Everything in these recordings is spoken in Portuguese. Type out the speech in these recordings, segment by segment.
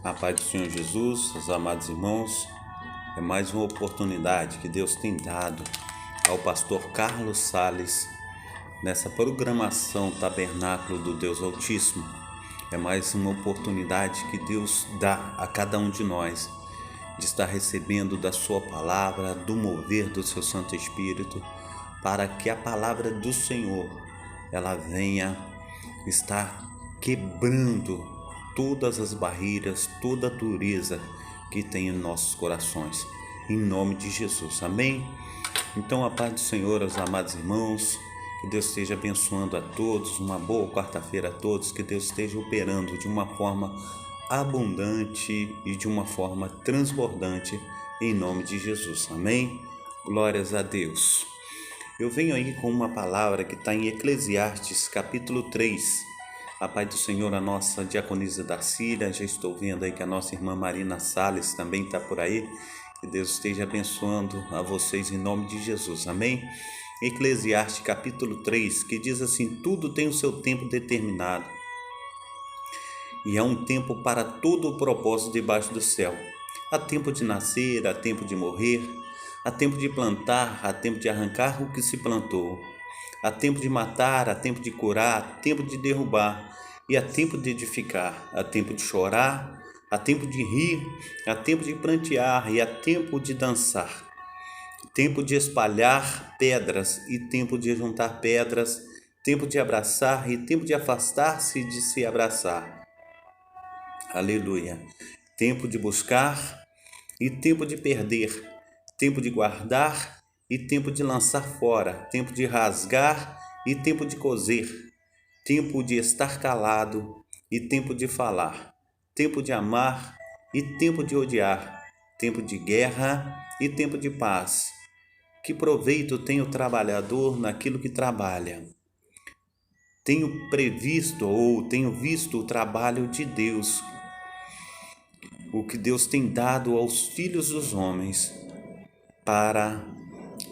A paz do Senhor Jesus, os amados irmãos, é mais uma oportunidade que Deus tem dado ao pastor Carlos Sales nessa programação Tabernáculo do Deus Altíssimo. É mais uma oportunidade que Deus dá a cada um de nós de estar recebendo da sua palavra, do mover do seu Santo Espírito, para que a palavra do Senhor ela venha estar quebrando todas as barreiras, toda a dureza que tem em nossos corações, em nome de Jesus, amém? Então a paz do Senhor aos amados irmãos, que Deus esteja abençoando a todos, uma boa quarta-feira a todos, que Deus esteja operando de uma forma abundante e de uma forma transbordante, em nome de Jesus, amém? Glórias a Deus. Eu venho aí com uma palavra que está em Eclesiastes capítulo 3, a paz do Senhor, a nossa diaconisa Darcília, já estou vendo aí que a nossa irmã Marina Salles também está por aí, que Deus esteja abençoando a vocês em nome de Jesus, amém? Eclesiastes capítulo 3, que diz assim: tudo tem o seu tempo determinado, e há um tempo para todo o propósito debaixo do céu. Há tempo de nascer, há tempo de morrer, há tempo de plantar, há tempo de arrancar o que se plantou. Há tempo de matar, há tempo de curar, há tempo de derrubar, e há tempo de edificar. Há tempo de chorar, há tempo de rir, há tempo de prantear, e há tempo de dançar. Tempo de espalhar pedras e tempo de juntar pedras, tempo de abraçar e tempo de afastar-se de se abraçar. Aleluia. Tempo de buscar e tempo de perder, tempo de guardar e tempo de lançar fora, tempo de rasgar e tempo de coser, tempo de estar calado e tempo de falar, tempo de amar e tempo de odiar, tempo de guerra e tempo de paz. Que proveito tem o trabalhador naquilo que trabalha? Tenho previsto ou tenho visto o trabalho de Deus, o que Deus tem dado aos filhos dos homens para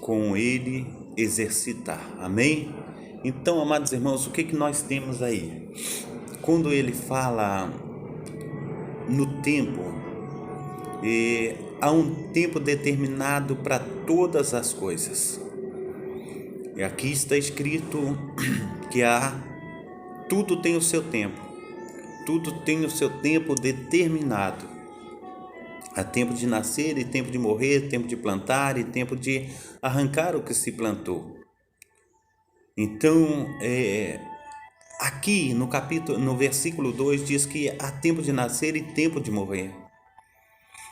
com ele exercitar, amém? Então, amados irmãos, o que nós temos aí? Quando ele fala no tempo, há um tempo determinado para todas as coisas. E aqui está escrito que tudo tem o seu tempo, tudo tem o seu tempo determinado. Há tempo de nascer e tempo de morrer, tempo de plantar e tempo de arrancar o que se plantou. Então, aqui no versículo 2 diz que há tempo de nascer e tempo de morrer.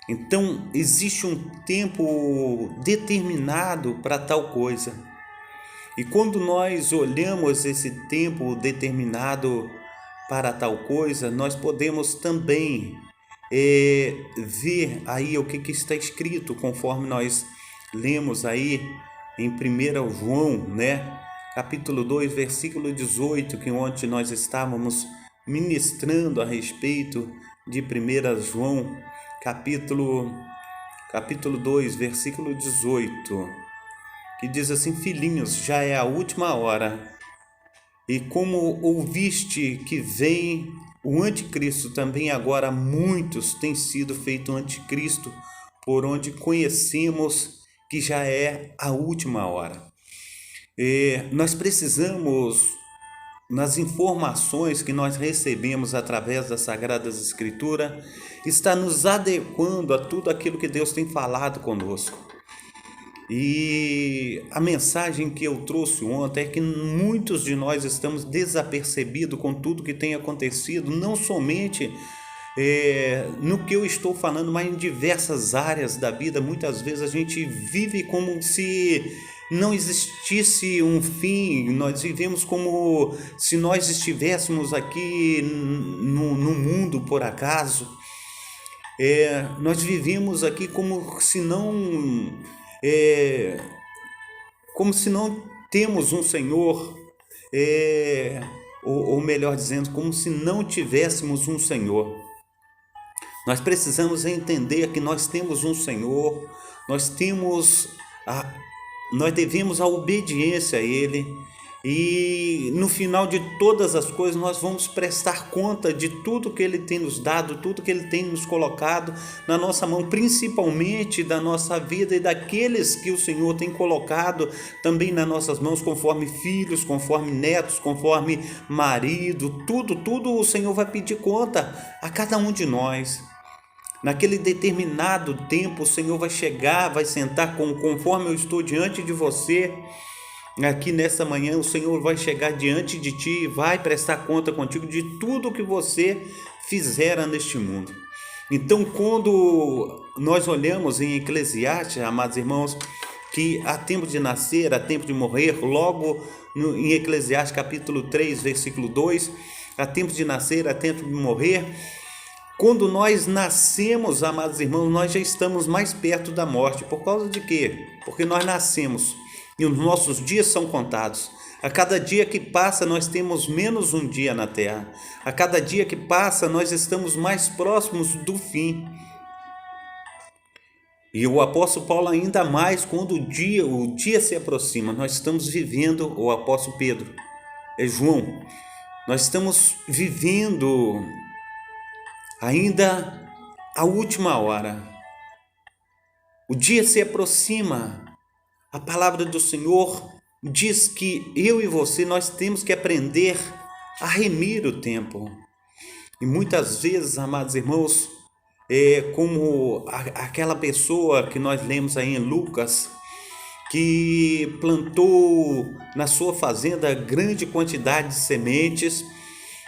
Então, existe um tempo determinado para tal coisa. E quando nós olhamos esse tempo determinado para tal coisa, nós podemos também ver aí o que está escrito, conforme nós lemos aí em 1 João, né? Capítulo 2, versículo 18, que ontem nós estávamos ministrando a respeito de 1 João, capítulo 2, versículo 18, que diz assim: filhinhos, já é a última hora, e como ouviste que vem o anticristo, também agora muitos têm sido feito anticristo, por onde conhecemos que já é a última hora. Nós precisamos, nas informações que nós recebemos através das Sagradas Escrituras, estar nos adequando a tudo aquilo que Deus tem falado conosco. E a mensagem que eu trouxe ontem é que muitos de nós estamos desapercebidos com tudo que tem acontecido, não somente no que eu estou falando, mas em diversas áreas da vida. Muitas vezes a gente vive como se não existisse um fim, nós vivemos como se nós estivéssemos aqui no mundo por acaso. Nós vivemos aqui como se não temos um Senhor, ou melhor dizendo, como se não tivéssemos um Senhor. Nós precisamos entender que nós temos um Senhor, nós devemos a obediência a Ele, E no final de todas as coisas nós vamos prestar conta de tudo que Ele tem nos dado, tudo que Ele tem nos colocado na nossa mão, principalmente da nossa vida e daqueles que o Senhor tem colocado também nas nossas mãos, conforme filhos, conforme netos, conforme marido, tudo o Senhor vai pedir conta a cada um de nós. Naquele determinado tempo o Senhor vai chegar, vai sentar conforme eu estou diante de você. Aqui nessa manhã o Senhor vai chegar diante de ti e vai prestar conta contigo de tudo que você fizera neste mundo. Então, quando nós olhamos em Eclesiastes, amados irmãos, que há tempo de nascer, há tempo de morrer, logo em Eclesiastes capítulo 3, versículo 2, há tempo de nascer, há tempo de morrer. Quando nós nascemos, amados irmãos, nós já estamos mais perto da morte. Por causa de quê? Porque nós nascemos e os nossos dias são contados. A cada dia que passa, nós temos menos um dia na terra. A cada dia que passa, nós estamos mais próximos do fim. E o apóstolo Paulo ainda mais, quando o dia se aproxima, nós estamos vivendo, o apóstolo Pedro, João, nós estamos vivendo ainda a última hora. O dia se aproxima. A palavra do Senhor diz que eu e você, nós temos que aprender a remir o tempo. E muitas vezes, amados irmãos, como aquela pessoa que nós lemos aí em Lucas, que plantou na sua fazenda grande quantidade de sementes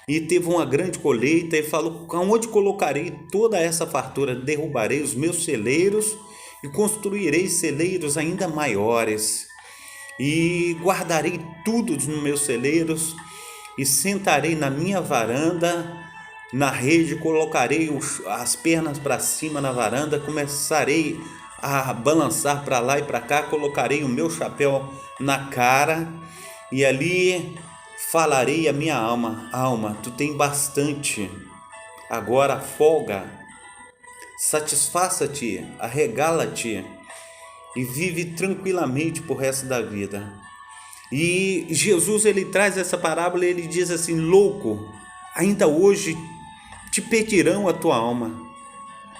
e teve uma grande colheita e falou: aonde colocarei toda essa fartura? Derrubarei os meus celeiros e construirei celeiros ainda maiores, e guardarei tudo nos meus celeiros, e sentarei na minha varanda, na rede, colocarei as pernas para cima na varanda, começarei a balançar para lá e para cá, colocarei o meu chapéu na cara, e ali falarei a minha alma, tu tem bastante, agora folga, satisfaça-te, arregala-te e vive tranquilamente por resto da vida. E Jesus, ele traz essa parábola e ele diz assim: louco, ainda hoje te pedirão a tua alma.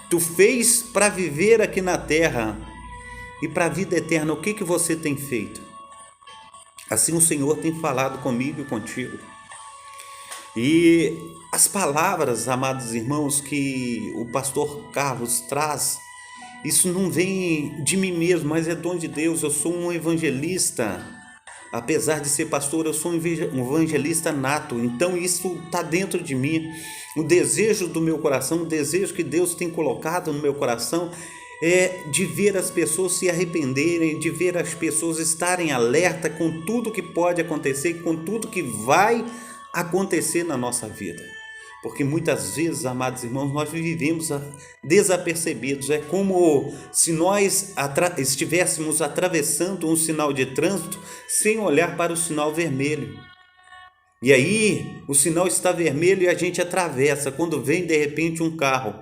Tu fez para viver aqui na terra e para a vida eterna, o que você tem feito? Assim o Senhor tem falado comigo e contigo. E as palavras, amados irmãos, que o pastor Carlos traz, isso não vem de mim mesmo, mas é dom de Deus. Eu sou um evangelista. Apesar de ser pastor, eu sou um evangelista nato. Então isso está dentro de mim. O desejo do meu coração, o desejo que Deus tem colocado no meu coração é de ver as pessoas se arrependerem, de ver as pessoas estarem alerta com tudo que pode acontecer, com tudo que vai acontecer na nossa vida. Porque muitas vezes, amados irmãos, nós vivemos desapercebidos. É como se nós estivéssemos atravessando um sinal de trânsito sem olhar para o sinal vermelho. E aí o sinal está vermelho e a gente atravessa. Quando vem de repente um carro,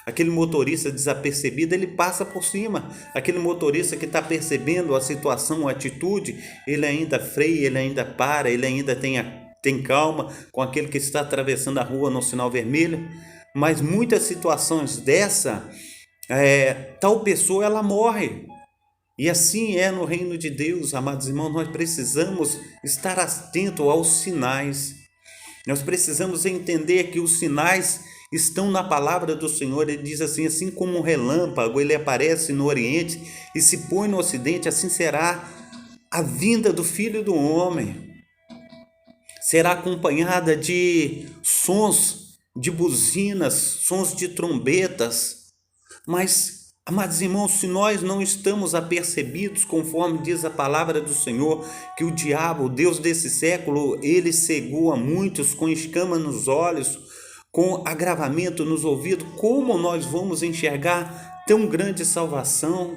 aquele motorista desapercebido, ele passa por cima. Aquele motorista que está percebendo a situação, a atitude, ele ainda freia, ele ainda para, ele ainda tem calma com aquele que está atravessando a rua no sinal vermelho. Mas muitas situações dessa, tal pessoa ela morre. E assim é no reino de Deus, amados irmãos. Nós precisamos estar atento aos sinais. Nós precisamos entender que os sinais estão na palavra do Senhor. Ele diz assim como um relâmpago, ele aparece no Oriente e se põe no Ocidente, assim será a vinda do Filho do Homem. Será acompanhada de sons de buzinas, sons de trombetas. Mas, amados irmãos, se nós não estamos apercebidos, conforme diz a palavra do Senhor, que o diabo, o Deus desse século, ele cegou a muitos com escama nos olhos, com agravamento nos ouvidos, como nós vamos enxergar tão grande salvação?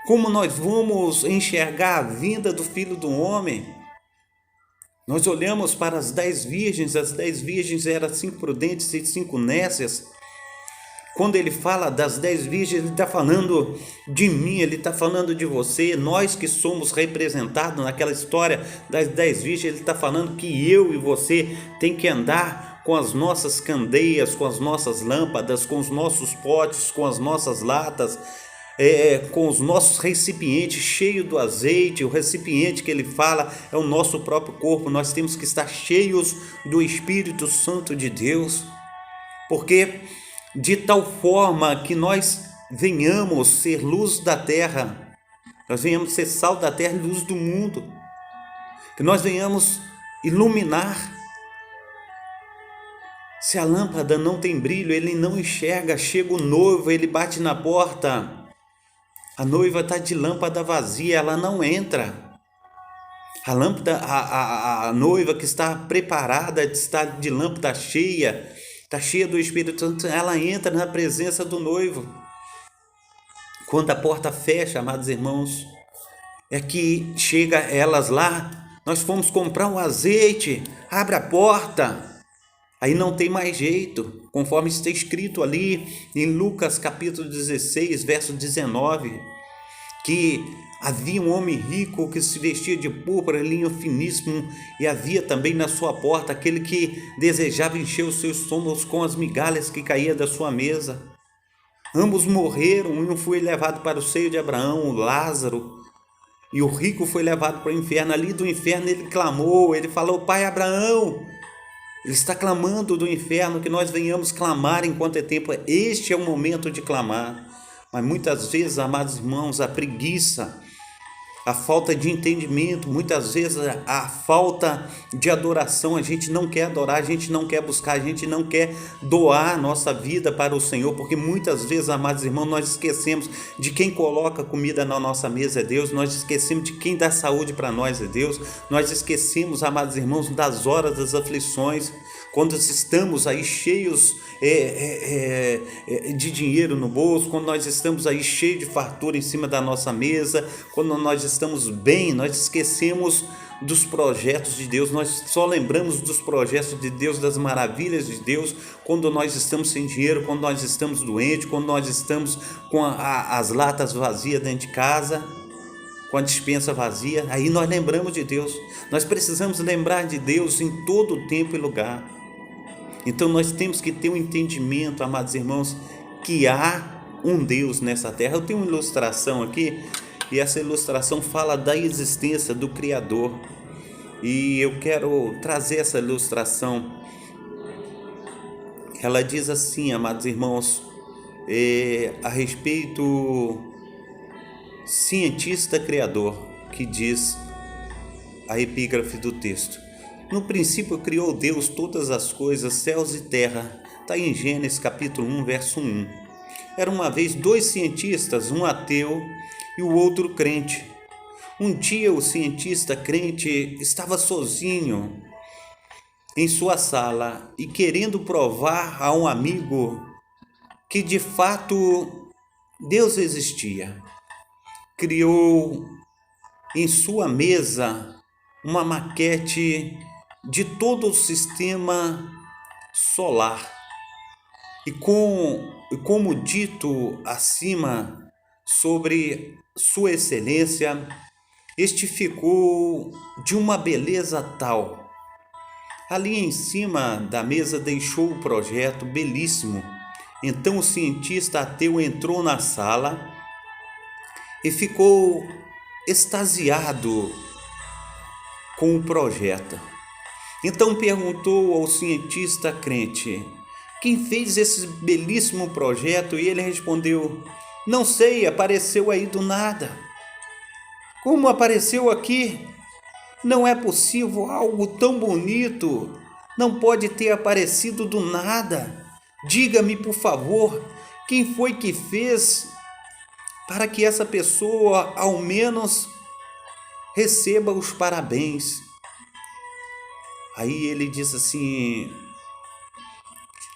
Como nós vamos enxergar a vinda do Filho do Homem? Nós olhamos para as 10 virgens eram 5 prudentes e 5 nécias. Quando ele fala das 10 virgens, ele está falando de mim, ele está falando de você. Nós que somos representados naquela história das 10 virgens, ele está falando que eu e você tem que andar com as nossas candeias, com as nossas lâmpadas, com os nossos potes, com as nossas latas, com os nossos recipientes cheios do azeite. O recipiente que ele fala é o nosso próprio corpo. Nós temos que estar cheios do Espírito Santo de Deus, porque de tal forma que nós venhamos ser luz da terra, nós venhamos ser sal da terra e luz do mundo, que nós venhamos iluminar. Se a lâmpada não tem brilho, ele não enxerga. Chega o noivo, ele bate na porta, a noiva está de lâmpada vazia, ela não entra. A lâmpada, a noiva que está preparada, está de lâmpada cheia, está cheia do Espírito Santo, ela entra na presença do noivo. Quando a porta fecha, amados irmãos, é que chega elas lá, nós fomos comprar um azeite, abre a porta, aí não tem mais jeito, conforme está escrito ali em Lucas capítulo 16, verso 19, que havia um homem rico que se vestia de púrpura, linho finíssimo, e havia também na sua porta aquele que desejava encher os seus estômagos com as migalhas que caíam da sua mesa. Ambos morreram, um foi levado para o seio de Abraão, Lázaro, e o rico foi levado para o inferno. Ali do inferno ele clamou, ele falou: Pai Abraão, ele está clamando do inferno, que nós venhamos clamar enquanto é tempo. Este é o momento de clamar. Mas muitas vezes, amados irmãos, a preguiça, a falta de entendimento, muitas vezes a falta de adoração, a gente não quer adorar, a gente não quer buscar, a gente não quer doar nossa vida para o Senhor, porque muitas vezes, amados irmãos, nós esquecemos de quem coloca comida na nossa mesa é Deus, nós esquecemos de quem dá saúde para nós é Deus, nós esquecemos, amados irmãos, das horas das aflições, quando estamos aí cheios de dinheiro no bolso, quando nós estamos aí cheios de fartura em cima da nossa mesa, quando nós estamos bem, nós esquecemos dos projetos de Deus, nós só lembramos dos projetos de Deus, das maravilhas de Deus, quando nós estamos sem dinheiro, quando nós estamos doentes, quando nós estamos com as latas vazias dentro de casa, com a despensa vazia, aí nós lembramos de Deus. Nós precisamos lembrar de Deus em todo tempo e lugar. Então nós temos que ter um entendimento, amados irmãos, que há um Deus nessa terra. Eu tenho uma ilustração aqui, e essa ilustração fala da existência do Criador, e eu quero trazer essa ilustração. Ela diz assim, amados irmãos, a respeito cientista criador, que diz a epígrafe do texto: no princípio criou Deus todas as coisas, céus e terra. Está em Gênesis capítulo 1, verso 1. Era uma vez 2 cientistas, um ateu e o outro crente. Um dia o cientista crente estava sozinho em sua sala e, querendo provar a um amigo que de fato Deus existia, criou em sua mesa uma maquete de todo o sistema solar. E como dito acima sobre sua excelência, este ficou de uma beleza tal. Ali em cima da mesa deixou o projeto belíssimo. Então o cientista ateu entrou na sala e ficou extasiado com o projeto. Então perguntou ao cientista crente: quem fez esse belíssimo projeto? E ele respondeu: não sei, apareceu aí do nada. Como apareceu aqui? Não é possível, algo tão bonito não pode ter aparecido do nada. Diga-me, por favor, quem foi que fez, para que essa pessoa ao menos receba os parabéns. Aí ele diz assim: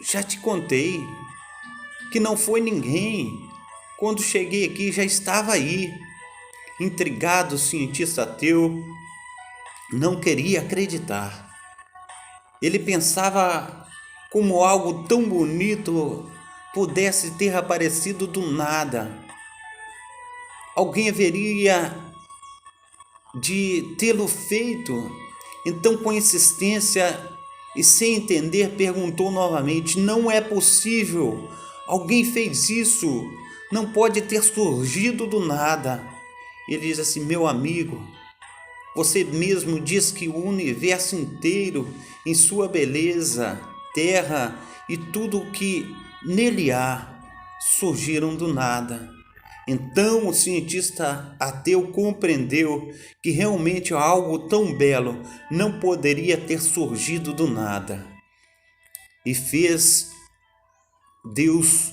já te contei que não foi ninguém. Quando cheguei aqui já estava aí. Intrigado, o cientista ateu não queria acreditar. Ele pensava como algo tão bonito pudesse ter aparecido do nada. Alguém haveria de tê-lo feito. Então, com insistência e sem entender, perguntou novamente: não é possível, alguém fez isso, não pode ter surgido do nada. Ele diz assim: meu amigo, você mesmo diz que o universo inteiro, em sua beleza, terra e tudo o que nele há, surgiram do nada. Então o cientista ateu compreendeu que realmente algo tão belo não poderia ter surgido do nada. E fez Deus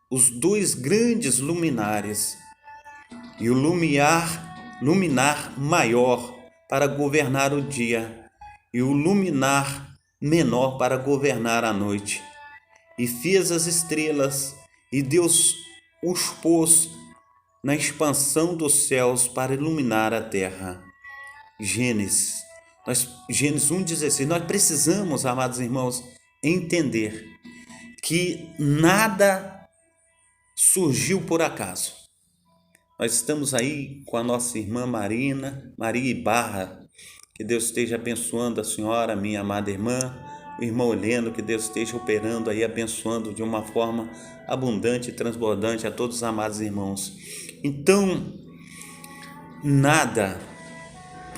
os dois grandes luminares e o luminar maior para governar o dia e o luminar menor para governar a noite. E fez as estrelas e Deus os pôs na expansão dos céus para iluminar a terra. Gênesis 1,16. Nós precisamos, amados irmãos, entender que nada surgiu por acaso. Nós estamos aí com a nossa irmã Maria Ibarra. Que Deus esteja abençoando a senhora, minha amada irmã, o irmão Heleno, que Deus esteja operando aí, abençoando de uma forma abundante e transbordante a todos os amados irmãos. Então, nada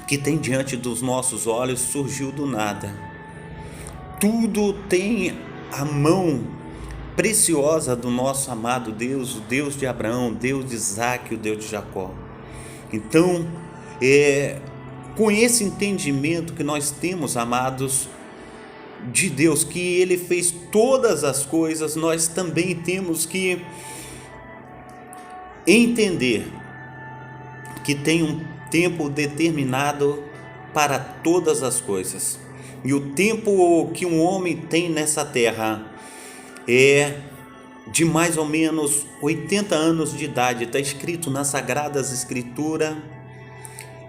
que tem diante dos nossos olhos surgiu do nada. Tudo tem a mão preciosa do nosso amado Deus, o Deus de Abraão, o Deus de Isaac, o Deus de Jacó. Então, com esse entendimento que nós temos, amados, de Deus, que Ele fez todas as coisas, nós também temos que entender que tem um tempo determinado para todas as coisas. E o tempo que um homem tem nessa terra é de mais ou menos 80 anos de idade. Está escrito nas Sagradas Escrituras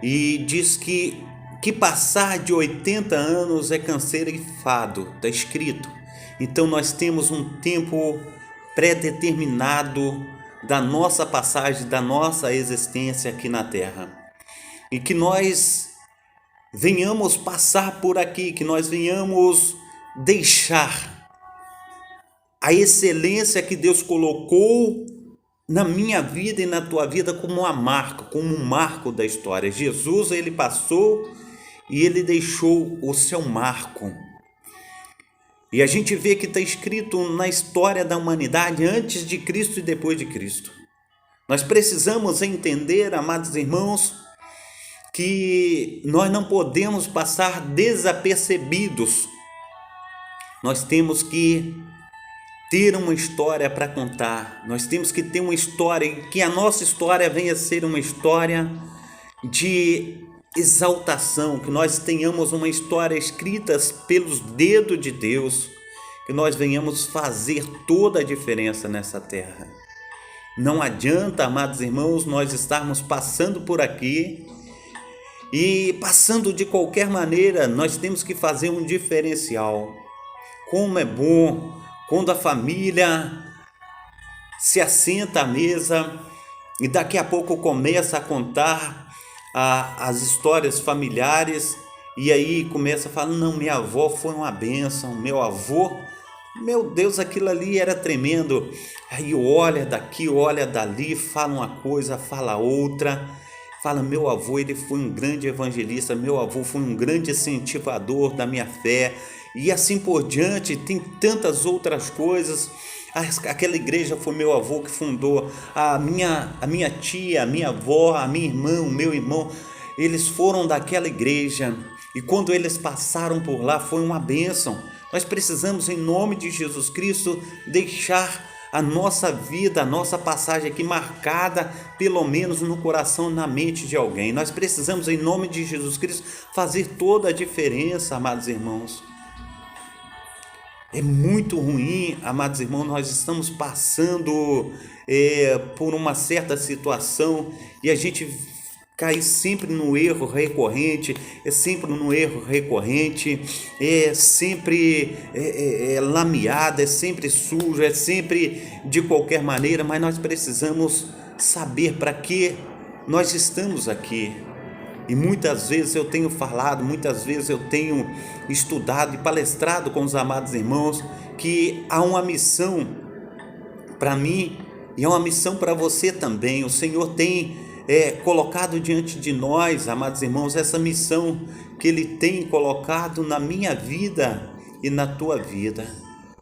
e diz que passar de 80 anos é canseiro e fado. Está escrito. Então nós temos um tempo pré-determinado da nossa passagem, da nossa existência aqui na terra. E que nós venhamos passar por aqui, que nós venhamos deixar a excelência que Deus colocou na minha vida e na tua vida como uma marca, como um marco da história. Jesus, ele passou e ele deixou o seu marco. E a gente vê que está escrito na história da humanidade antes de Cristo e depois de Cristo. Nós precisamos entender, amados irmãos, que nós não podemos passar desapercebidos. Nós temos que ter uma história para contar. Nós temos que ter uma história e que a nossa história venha a ser uma história de exaltação, que nós tenhamos uma história escrita pelos dedos de Deus, que nós venhamos fazer toda a diferença nessa terra. Não adianta, amados irmãos, nós estarmos passando por aqui e passando de qualquer maneira. Nós temos que fazer um diferencial. Como é bom quando a família se assenta à mesa e daqui a pouco começa a contar as histórias familiares, e aí começa a falar: não, minha avó foi uma bênção, meu avô, meu Deus, aquilo ali era tremendo. Aí olha daqui, olha dali, fala uma coisa, fala outra, fala: meu avô, ele foi um grande evangelista, meu avô foi um grande incentivador da minha fé, e assim por diante. Tem tantas outras coisas. Aquela igreja foi meu avô que fundou, a minha tia, a minha avó, a minha irmã, o meu irmão, eles foram daquela igreja, e quando eles passaram por lá foi uma bênção. Nós precisamos, em nome de Jesus Cristo, deixar a nossa vida, a nossa passagem aqui marcada, pelo menos no coração, na mente de alguém. Nós precisamos, em nome de Jesus Cristo, fazer toda a diferença, amados irmãos. É muito ruim, amados irmãos, nós estamos passando por uma certa situação e a gente cair sempre no erro recorrente, é sempre lameada, é sempre sujo, é sempre de qualquer maneira, mas nós precisamos saber para que nós estamos aqui. E muitas vezes eu tenho falado, muitas vezes eu tenho estudado e palestrado com os amados irmãos que há uma missão para mim e é uma missão para você também. O Senhor tem colocado diante de nós, amados irmãos, essa missão que Ele tem colocado na minha vida e na tua vida.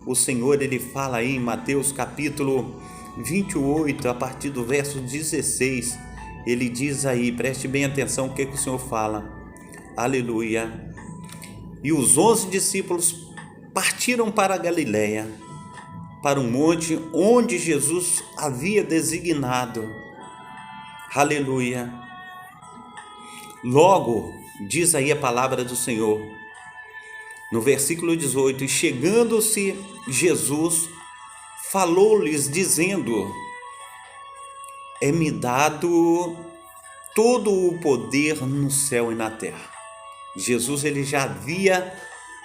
O Senhor, Ele fala aí em Mateus capítulo 28, a partir do verso 16, Ele diz aí, preste bem atenção o que o Senhor fala, aleluia. E os 11 discípulos partiram para a Galiléia, para um monte onde Jesus havia designado, aleluia. Logo, diz aí a palavra do Senhor, no versículo 18, e chegando-se Jesus, falou-lhes dizendo, é-me dado todo o poder no céu e na terra. Jesus, ele já havia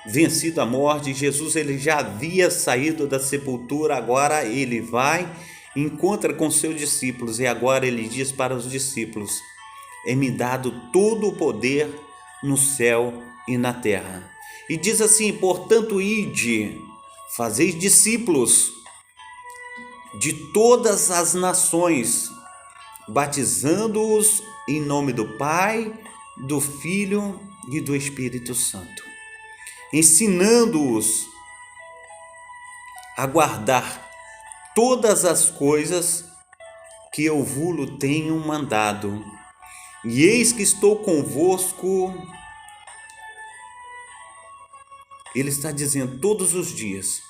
vencido a morte, Jesus, ele já havia saído da sepultura, agora ele vai, encontra com seus discípulos, e agora ele diz para os discípulos, é-me dado todo o poder no céu e na terra. E diz assim, portanto, ide, fazeis discípulos de todas as nações, batizando-os em nome do Pai, do Filho e do Espírito Santo, ensinando-os a guardar todas as coisas que eu vos tenho mandado. E eis que estou convosco, ele está dizendo, todos os dias,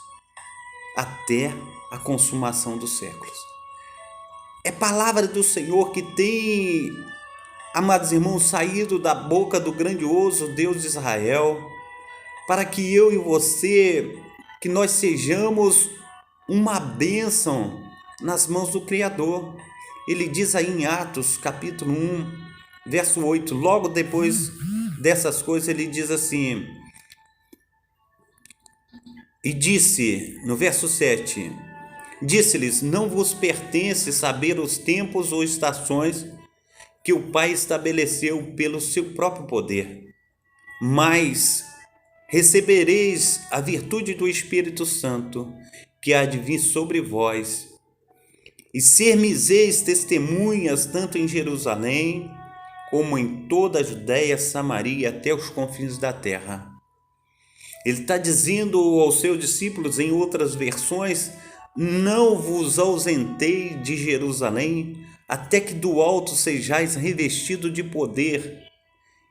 até a consumação dos séculos. É palavra do Senhor que tem, amados irmãos, saído da boca do grandioso Deus de Israel, para que eu e você, que nós sejamos uma bênção nas mãos do Criador. Ele diz aí em Atos capítulo 1, verso 8, logo depois dessas coisas ele diz assim, e disse, no verso 7, disse-lhes, não vos pertence saber os tempos ou estações que o Pai estabeleceu pelo seu próprio poder, mas recebereis a virtude do Espírito Santo, que há de vir sobre vós, e ser-me-eis testemunhas tanto em Jerusalém, como em toda a Judéia, Samaria, até os confins da terra. Ele está dizendo aos seus discípulos, em outras versões, não vos ausentei de Jerusalém, até que do alto sejais revestido de poder.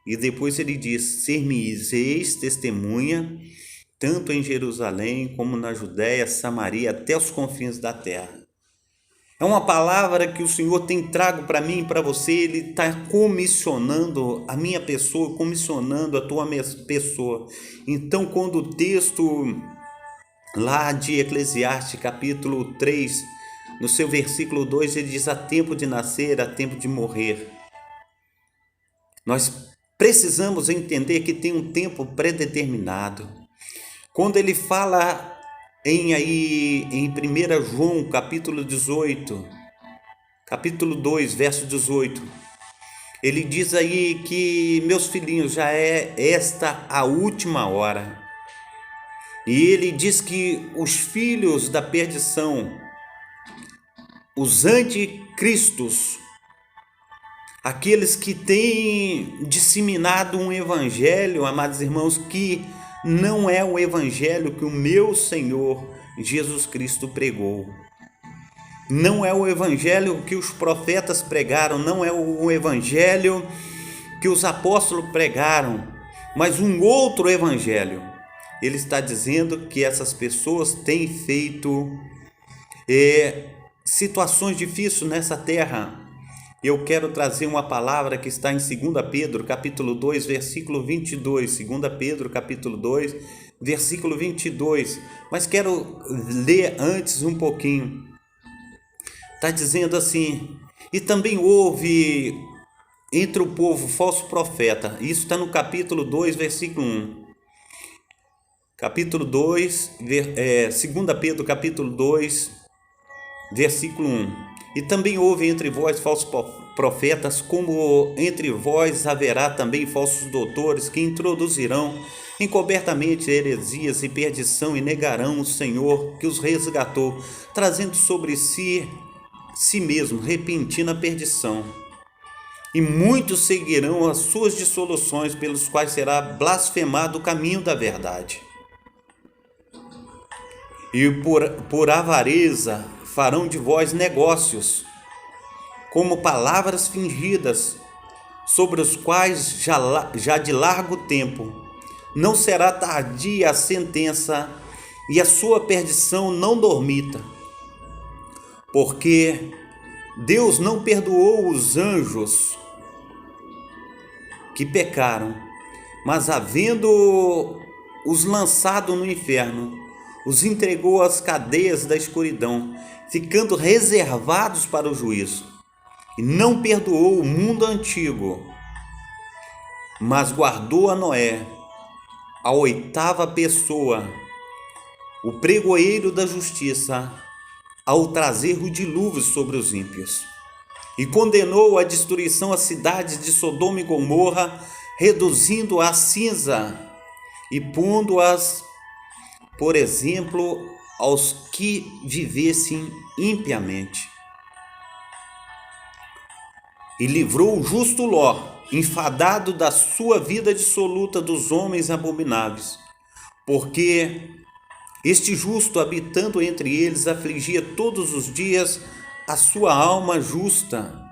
E depois ele diz, ser-me-eis testemunha, tanto em Jerusalém, como na Judéia, Samaria, até os confins da terra. É uma palavra que o Senhor tem trago para mim e para você. Ele está comissionando a minha pessoa, comissionando a tua pessoa. Então, quando o texto lá de Eclesiastes, capítulo 3, no seu versículo 2, ele diz, há tempo de nascer, há tempo de morrer. Nós precisamos entender que tem um tempo predeterminado. Quando ele fala em 1 João, capítulo 18, capítulo 2, verso 18, ele diz aí que, meus filhinhos, já é esta a última hora. E ele diz que os filhos da perdição, os anticristos, aqueles que têm disseminado um evangelho, amados irmãos, que não é o evangelho que o meu Senhor Jesus Cristo pregou. Não é o evangelho que os profetas pregaram, não é o evangelho que os apóstolos pregaram, mas um outro evangelho. Ele está dizendo que essas pessoas têm feito situações difíceis nessa terra. Eu quero trazer uma palavra que está em 2 Pedro, capítulo 2, versículo 22. 2 Pedro, capítulo 2, versículo 22. Mas quero ler antes um pouquinho. Está dizendo assim, e também houve entre o povo falso profeta. Isso está no capítulo 2, versículo 1. Capítulo 2, 2 Pedro, capítulo 2, versículo 1. E também houve entre vós falsos profetas, como entre vós haverá também falsos doutores, que introduzirão encobertamente heresias e perdição, e negarão o Senhor que os resgatou, trazendo sobre si mesmo repentina perdição. E muitos seguirão as suas dissoluções, pelos quais será blasfemado o caminho da verdade. E por avareza farão de vós negócios, como palavras fingidas, sobre os quais já de largo tempo não será tardia a sentença, e a sua perdição não dormita. Porque Deus não perdoou os anjos que pecaram, mas havendo-os lançado no inferno, os entregou às cadeias da escuridão, ficando reservados para o juízo. E não perdoou o mundo antigo, mas guardou a Noé, a oitava pessoa, o pregoeiro da justiça, ao trazer o dilúvio sobre os ímpios. E condenou à destruição as cidades de Sodoma e Gomorra, reduzindo a cinza e pondo-as, por exemplo, aos que vivessem impiamente. E livrou o justo Ló, enfadado da sua vida dissoluta dos homens abomináveis, porque este justo, habitando entre eles, afligia todos os dias a sua alma justa.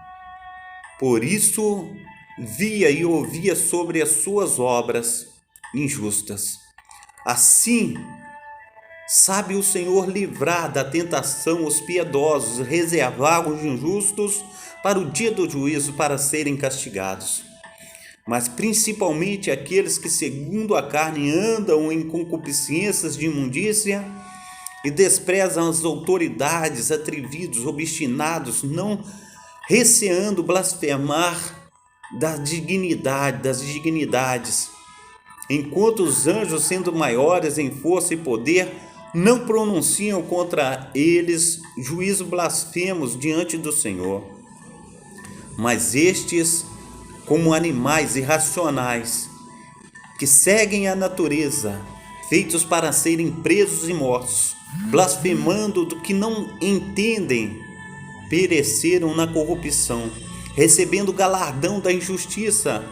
Por isso via e ouvia sobre as suas obras injustas. Assim, sabe o Senhor livrar da tentação os piedosos, reservar os injustos para o dia do juízo, para serem castigados. Mas principalmente aqueles que segundo a carne andam em concupiscências de imundícia e desprezam as autoridades, atrevidos, obstinados, não receando blasfemar das dignidades, enquanto os anjos, sendo maiores em força e poder, não pronunciam contra eles juízo blasfemos diante do Senhor. Mas estes, como animais irracionais, que seguem a natureza, feitos para serem presos e mortos, blasfemando do que não entendem, pereceram na corrupção, recebendo o galardão da injustiça,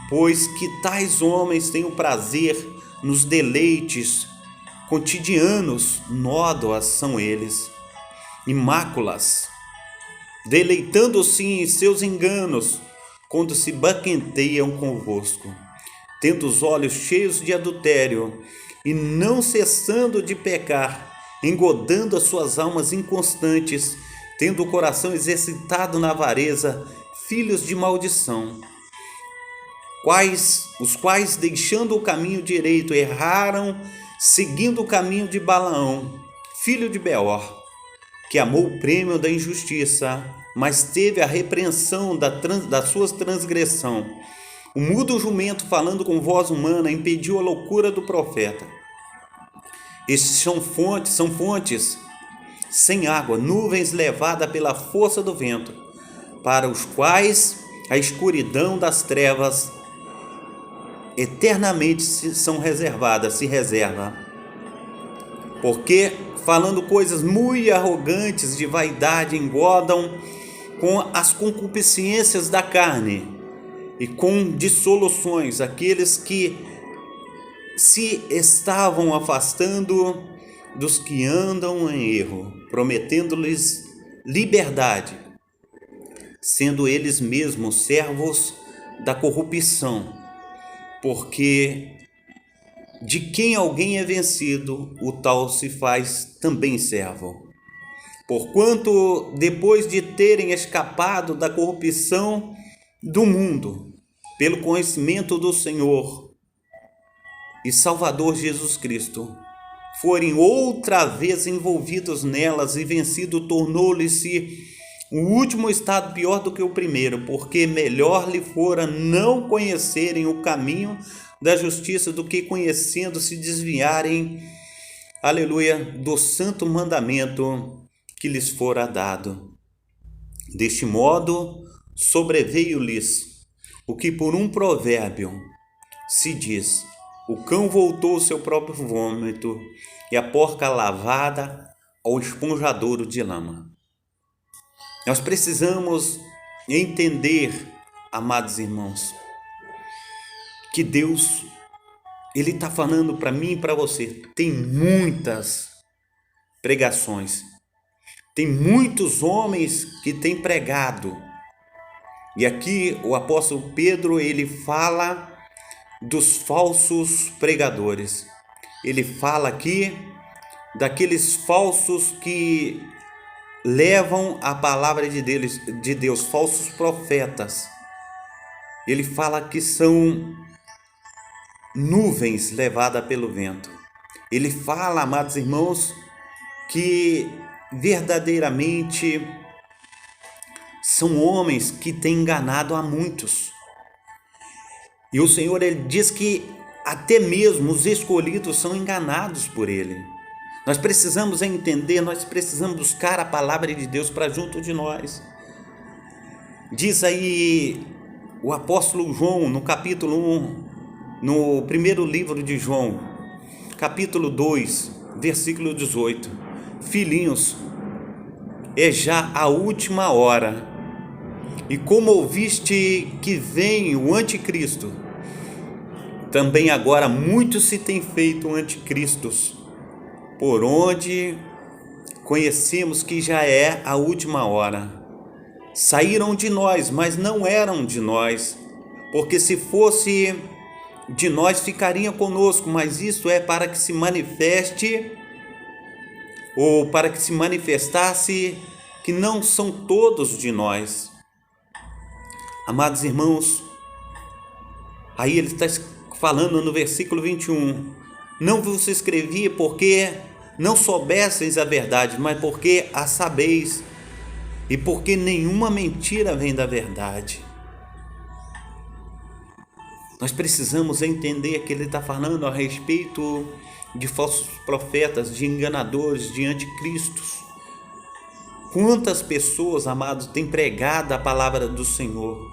pois que tais homens têm o prazer nos deleites cotidianos, nódoas são eles, e máculas, deleitando-se em seus enganos, quando se baquenteiam convosco, tendo os olhos cheios de adultério, e não cessando de pecar, engodando as suas almas inconstantes, tendo o coração exercitado na avareza, filhos de maldição, os quais, deixando o caminho direito, erraram, seguindo o caminho de Balaão, filho de Beor, que amou o prêmio da injustiça, mas teve a repreensão da sua transgressão. O mudo jumento, falando com voz humana, impediu a loucura do profeta. Estes são fontes sem água, nuvens levadas pela força do vento, para os quais a escuridão das trevas eternamente se reserva. Porque, falando coisas muito arrogantes de vaidade, engodam com as concupiscências da carne e com dissoluções aqueles que se estavam afastando dos que andam em erro, prometendo-lhes liberdade, sendo eles mesmos servos da corrupção, porque de quem alguém é vencido, o tal se faz também servo. Porquanto, depois de terem escapado da corrupção do mundo, pelo conhecimento do Senhor e Salvador Jesus Cristo, forem outra vez envolvidos nelas e vencido, tornou-lhes-se O último estado pior do que o primeiro, porque melhor lhe fora não conhecerem o caminho da justiça do que conhecendo se desviarem, aleluia, do santo mandamento que lhes fora dado. Deste modo, sobreveio-lhes o que por um provérbio se diz: o cão voltou ao seu próprio vômito e a porca lavada ao esponjadouro de lama. Nós precisamos entender, amados irmãos, que Deus, Ele está falando para mim e para você. Tem muitas pregações, tem muitos homens que têm pregado. E aqui o apóstolo Pedro, ele fala dos falsos pregadores. Ele fala aqui daqueles falsos que levam a palavra de Deus, falsos profetas. Ele fala que são nuvens levadas pelo vento. Ele fala, amados irmãos, que verdadeiramente são homens que têm enganado a muitos. E o Senhor, ele diz que até mesmo os escolhidos são enganados por ele. Nós precisamos entender, nós precisamos buscar a palavra de Deus para junto de nós. Diz aí o apóstolo João, no capítulo 1, no primeiro livro de João, capítulo 2, versículo 18: filhinhos, é já a última hora, e como ouviste que vem o anticristo, também agora muitos se têm feito anticristos, por onde conhecemos que já é a última hora. Saíram de nós, mas não eram de nós, porque se fosse de nós ficariam conosco, mas isso é para que se manifeste, ou para que se manifestasse que não são todos de nós. Amados irmãos, aí ele está falando no versículo 21, não vos escrevi porque não soubesseis a verdade, mas porque a sabeis, e porque nenhuma mentira vem da verdade. Nós precisamos entender que ele está falando a respeito de falsos profetas, de enganadores, de anticristos. Quantas pessoas, amados, têm pregado a palavra do Senhor,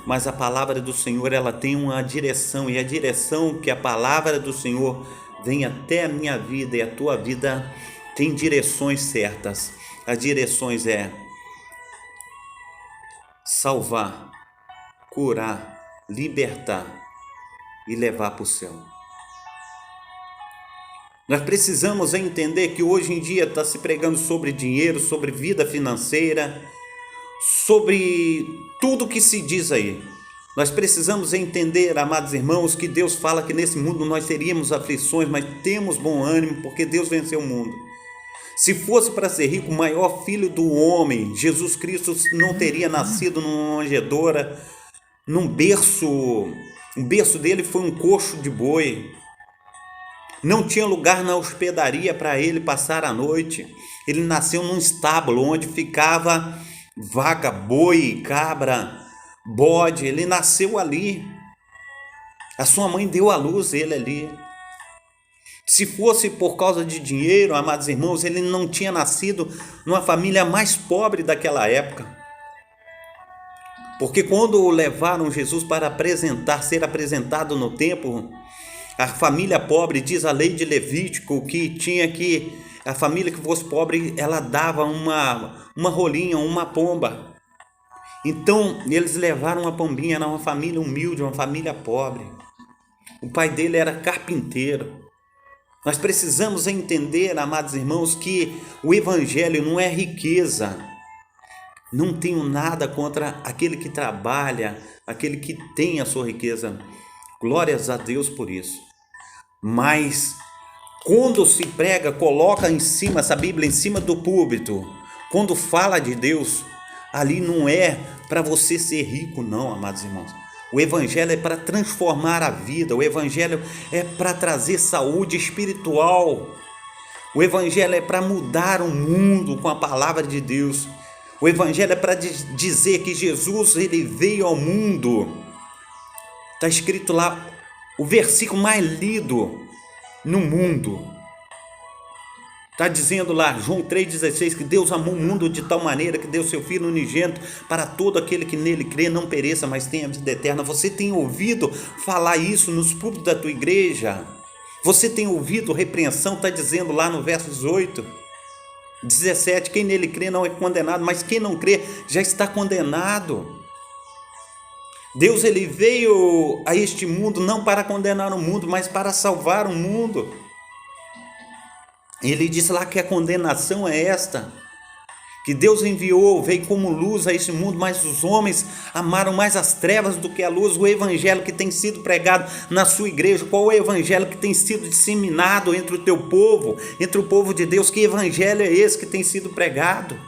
mas a palavra do Senhor, ela tem uma direção, e a direção que a palavra do Senhor vem até a minha vida e a tua vida tem direções certas. As direções é salvar, curar, libertar e levar para o céu. Nós precisamos entender que hoje em dia está se pregando sobre dinheiro, sobre vida financeira, sobre tudo que se diz aí. Nós precisamos entender, amados irmãos, que Deus fala que nesse mundo nós teríamos aflições, mas temos bom ânimo, porque Deus venceu o mundo. Se fosse para ser rico, o maior filho do homem, Jesus Cristo, não teria nascido numa manjedoura, num berço. O berço dele foi um coxo de boi. Não tinha lugar na hospedaria para ele passar a noite. Ele nasceu num estábulo onde ficava vaca, boi, cabra, bode. Ele nasceu ali. A sua mãe deu à luz ele ali. Se fosse por causa de dinheiro, amados irmãos, ele não tinha nascido numa família mais pobre daquela época. Porque quando levaram Jesus para ser apresentado no templo, a família pobre, diz a lei de Levítico, que a família que fosse pobre, ela dava uma rolinha, uma pomba. Então, eles levaram uma pombinha, era uma família humilde, uma família pobre. O pai dele era carpinteiro. Nós precisamos entender, amados irmãos, que o evangelho não é riqueza. Não tenho nada contra aquele que trabalha, aquele que tem a sua riqueza. Glórias a Deus por isso. Mas quando se prega, coloca em cima essa Bíblia, em cima do púlpito, quando fala de Deus, ali não é para você ser rico, não, amados irmãos. O evangelho é para transformar a vida, o evangelho é para trazer saúde espiritual, o evangelho é para mudar o mundo com a palavra de Deus, O evangelho é para dizer que Jesus, ele veio ao mundo. Está escrito lá, o versículo mais lido no mundo. Está dizendo lá, João 3,16, que Deus amou o mundo de tal maneira que deu seu Filho unigênito para todo aquele que nele crê, não pereça, mas tenha vida eterna. Você tem ouvido falar isso nos púlpitos da tua igreja? Você tem ouvido repreensão? Está dizendo lá no verso 18, 17, quem nele crê não é condenado, mas quem não crê já está condenado. Deus, ele veio a este mundo não para condenar o mundo, mas para salvar o mundo. Ele diz lá que a condenação é esta, que Deus enviou, veio como luz a este mundo, mas os homens amaram mais as trevas do que a luz. O evangelho que tem sido pregado na sua igreja, qual é o evangelho que tem sido disseminado entre o teu povo, entre o povo de Deus? Que evangelho é esse que tem sido pregado?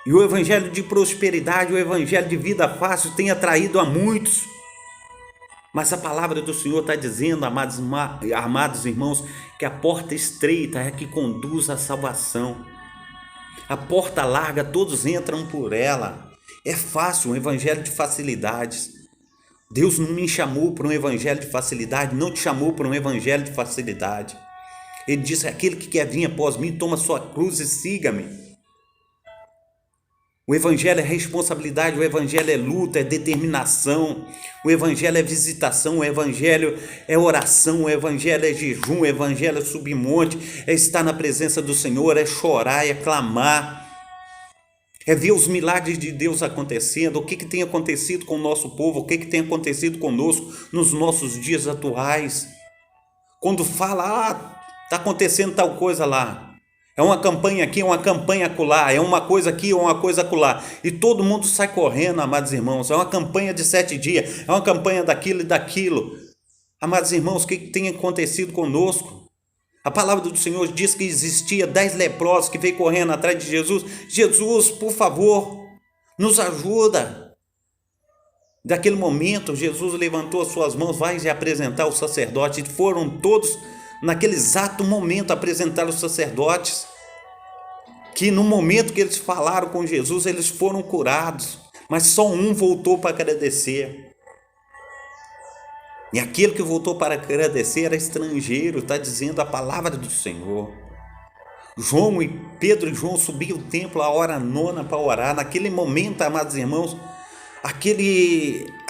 E o evangelho de prosperidade, o evangelho de vida fácil tem atraído a muitos. Mas a palavra do Senhor está dizendo, amados irmãos, que a porta estreita é a que conduz à salvação. A porta larga, todos entram por ela. É fácil, um evangelho de facilidades. Deus não me chamou para um evangelho de facilidade, não te chamou para um evangelho de facilidade. Ele disse, aquele que quer vir após mim, toma sua cruz e siga-me. O evangelho é responsabilidade, o evangelho é luta, é determinação, o evangelho é visitação, o evangelho é oração, o evangelho é jejum, o evangelho é subir monte, é estar na presença do Senhor, é chorar, é clamar, é ver os milagres de Deus acontecendo. O que tem acontecido com o nosso povo, o que tem acontecido conosco nos nossos dias atuais. Quando fala, está acontecendo tal coisa lá. É uma campanha aqui, é uma campanha acolá, é uma coisa aqui, é uma coisa acolá. E todo mundo sai correndo, amados irmãos. É uma campanha de 7 dias, é uma campanha daquilo e daquilo. Amados irmãos, o que tem acontecido conosco? A palavra do Senhor diz que existia 10 leprosos que veio correndo atrás de Jesus. Jesus, por favor, nos ajuda. Daquele momento, Jesus levantou as suas mãos, vai se apresentar os sacerdotes. E foram todos, naquele exato momento, apresentar os sacerdotes, que no momento que eles falaram com Jesus, eles foram curados, mas só um voltou para agradecer. E aquele que voltou para agradecer era estrangeiro, está dizendo a palavra do Senhor. Pedro e João subiam o templo a hora nona para orar. Naquele momento, amados irmãos,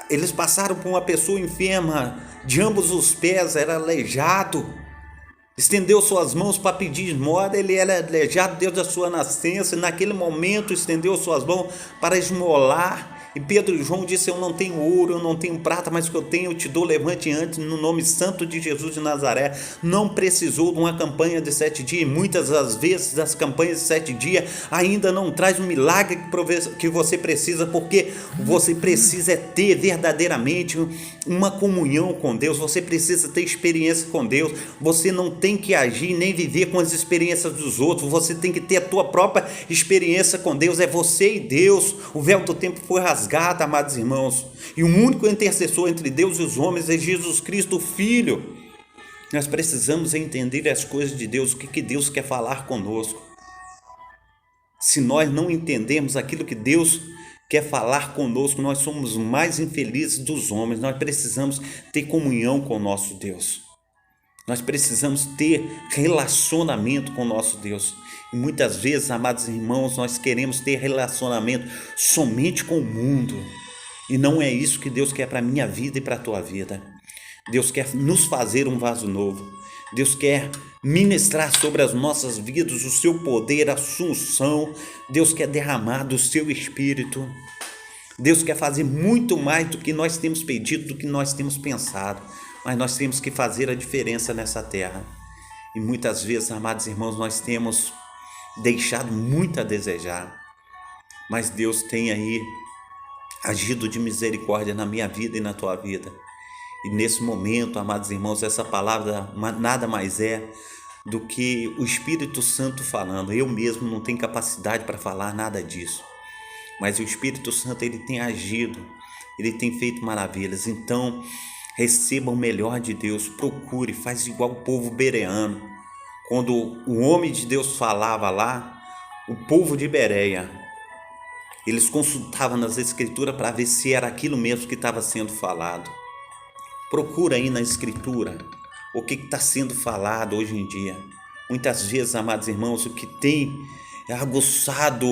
eles passaram por uma pessoa enferma de ambos os pés, era aleijado, estendeu suas mãos para pedir esmola. Ele era aleijado desde a sua nascença, e naquele momento estendeu suas mãos para esmolar. E Pedro e João disse, eu não tenho ouro, eu não tenho prata, mas o que eu tenho eu te dou, levante antes no nome santo de Jesus de Nazaré. Não precisou de uma campanha de 7 dias, e muitas das vezes as campanhas de 7 dias ainda não traz o milagre que você precisa, porque você precisa ter verdadeiramente uma comunhão com Deus, você precisa ter experiência com Deus. Você não tem que agir nem viver com as experiências dos outros, você tem que ter a tua própria experiência com Deus. É você e Deus. O véu do tempo foi rasgado, amados irmãos, e o único intercessor entre Deus e os homens é Jesus Cristo, o Filho. Nós precisamos entender as coisas de Deus, o que Deus quer falar conosco. Se nós não entendemos aquilo que Deus quer falar conosco, nós somos mais infelizes dos homens. Nós precisamos ter comunhão com o nosso Deus. Nós precisamos ter relacionamento com o nosso Deus. E muitas vezes, amados irmãos, nós queremos ter relacionamento somente com o mundo. E não é isso que Deus quer para a minha vida e para a tua vida. Deus quer nos fazer um vaso novo. Deus quer ministrar sobre as nossas vidas o seu poder, a sua unção. Deus quer derramar do seu Espírito. Deus quer fazer muito mais do que nós temos pedido, do que nós temos pensado. Mas nós temos que fazer a diferença nessa terra. E muitas vezes, amados irmãos, nós temos deixado muito a desejar. Mas Deus tem aí agido de misericórdia na minha vida e na tua vida. E nesse momento, amados irmãos, essa palavra nada mais é do que o Espírito Santo falando. Eu mesmo não tenho capacidade para falar nada disso. Mas o Espírito Santo, ele tem agido, ele tem feito maravilhas. Então, receba o melhor de Deus, procure, faz igual o povo bereano. Quando o homem de Deus falava lá, o povo de Bereia, eles consultavam nas escrituras para ver se era aquilo mesmo que estava sendo falado. Procura aí na escritura o que está sendo falado hoje em dia. Muitas vezes, amados irmãos, o que tem aguçado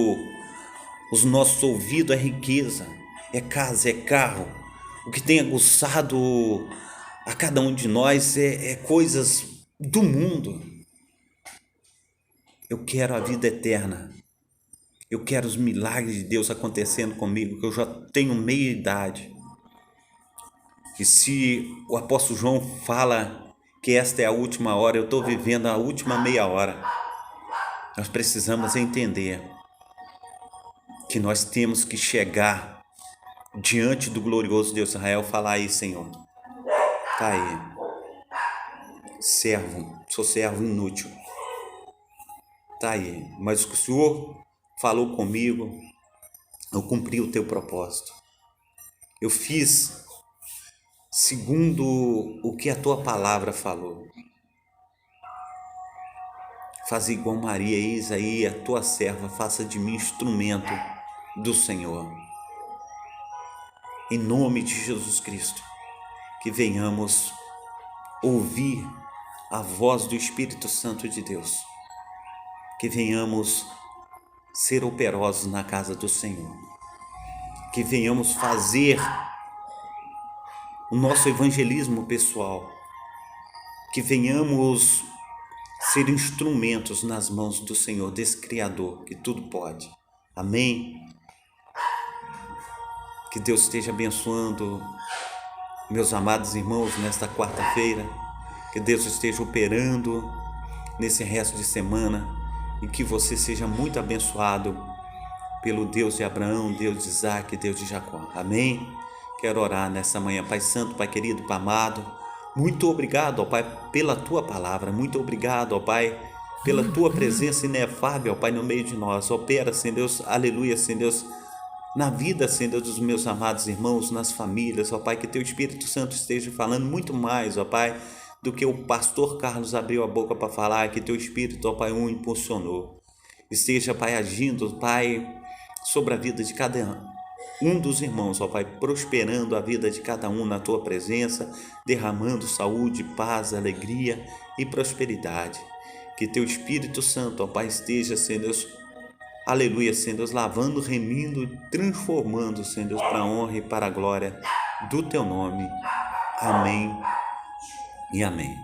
os nossos ouvidos é riqueza, é casa, é carro. O que tem aguçado a cada um de nós é coisas do mundo. Eu quero a vida eterna. Eu quero os milagres de Deus acontecendo comigo, que eu já tenho meia idade. E se o apóstolo João fala que esta é a última hora, eu estou vivendo a última meia hora. Nós precisamos entender que nós temos que chegar diante do glorioso Deus de Israel, falar aí, Senhor, tá aí, servo, sou servo inútil, tá aí, mas o Senhor falou comigo, eu cumpri o teu propósito, eu fiz segundo o que a tua palavra falou. Faz igual Maria, eis aí a tua serva, faça de mim instrumento do Senhor. Em nome de Jesus Cristo, que venhamos ouvir a voz do Espírito Santo de Deus, que venhamos ser operosos na casa do Senhor, que venhamos fazer o nosso evangelismo pessoal, que venhamos ser instrumentos nas mãos do Senhor, desse Criador que tudo pode. Amém? Que Deus esteja abençoando meus amados irmãos nesta quarta-feira, que Deus esteja operando nesse resto de semana e que você seja muito abençoado pelo Deus de Abraão, Deus de Isaac, Deus de Jacó. Amém? Quero orar nessa manhã. Pai Santo, Pai querido, Pai amado, muito obrigado, ó Pai, pela Tua palavra, muito obrigado, ó Pai, pela Tua presença inefável, ó Pai, no meio de nós. Opera, Senhor Deus, aleluia, Senhor Deus, na vida, Senhor Deus, dos meus amados irmãos, nas famílias, ó Pai, que Teu Espírito Santo esteja falando muito mais, ó Pai, do que o pastor Carlos abriu a boca para falar, que Teu Espírito, ó Pai, o impulsionou. Esteja, Pai, agindo, Pai, sobre a vida de cada um dos irmãos, ó Pai, prosperando a vida de cada um na Tua presença, derramando saúde, paz, alegria e prosperidade. Que Teu Espírito Santo, ó Pai, esteja, Senhor Deus, aleluia, Senhor Deus, lavando, remindo, transformando, Senhor Deus, para a honra e para a glória do Teu nome. Amém e amém.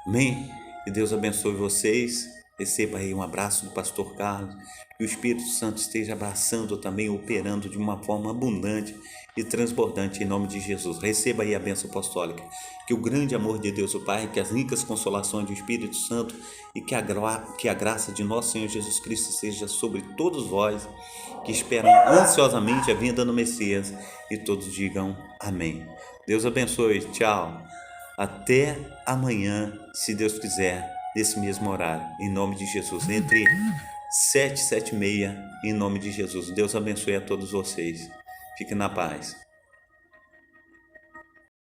Amém? Que Deus abençoe vocês. Receba aí um abraço do pastor Carlos. Que o Espírito Santo esteja abraçando também, operando de uma forma abundante e transbordante em nome de Jesus. Receba aí a bênção apostólica. Que o grande amor de Deus, o Pai, que as ricas consolações do Espírito Santo e que a graça de nosso Senhor Jesus Cristo seja sobre todos vós que esperam ansiosamente a vinda do Messias, e todos digam amém. Deus abençoe. Tchau. Até amanhã, se Deus quiser, nesse mesmo horário, em nome de Jesus, entre 7 e 7h30, em nome de Jesus. Deus abençoe a todos vocês. Fiquem na paz.